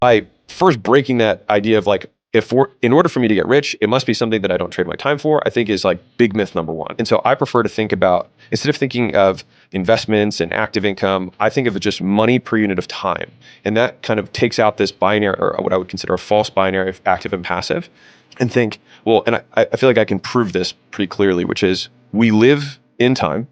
by first breaking that idea of like, in order for me to get rich, it must be something that I don't trade my time for, I think is like big myth number one. And so I prefer to think about, instead of thinking of investments and active income, I think of it just money per unit of time. And that kind of takes out this binary, or what I would consider a false binary of active and passive, and think, well, and I feel like I can prove this pretty clearly, which is we live in time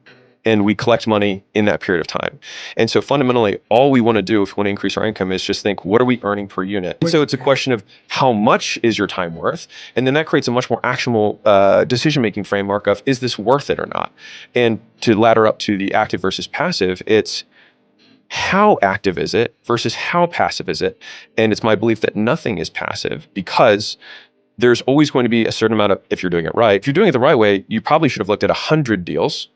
and we collect money in that period of time. And so fundamentally, all we want to do if we want to increase our income is just think, what are we earning per unit? And so it's a question of how much is your time worth? And then that creates a much more actionable decision-making framework of, is this worth it or not? And to ladder up to the active versus passive, it's how active is it versus how passive is it? And it's my belief that nothing is passive, because there's always going to be a certain amount of, if you're doing it right, if you're doing it the right way, you probably should have looked at 100 deals,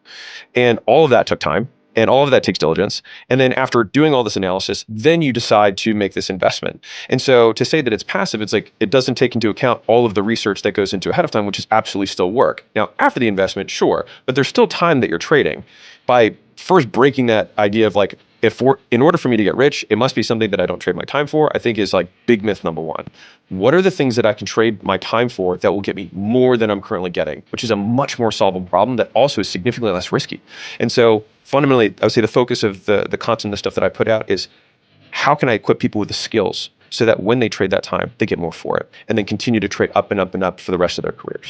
and all of that took time, and all of that takes diligence. And then after doing all this analysis, then you decide to make this investment. And so to say that it's passive, it's like, it doesn't take into account all of the research that goes into ahead of time, which is absolutely still work. Now, after the investment, sure, but there's still time that you're trading. By first breaking that idea of like, in order for me to get rich, it must be something that I don't trade my time for, I think is like big myth number one. What are the things that I can trade my time for that will get me more than I'm currently getting, which is a much more solvable problem that also is significantly less risky. And so fundamentally, I would say the focus of the content, the stuff that I put out, is how can I equip people with the skills so that when they trade that time, they get more for it, and then continue to trade up and up and up for the rest of their careers.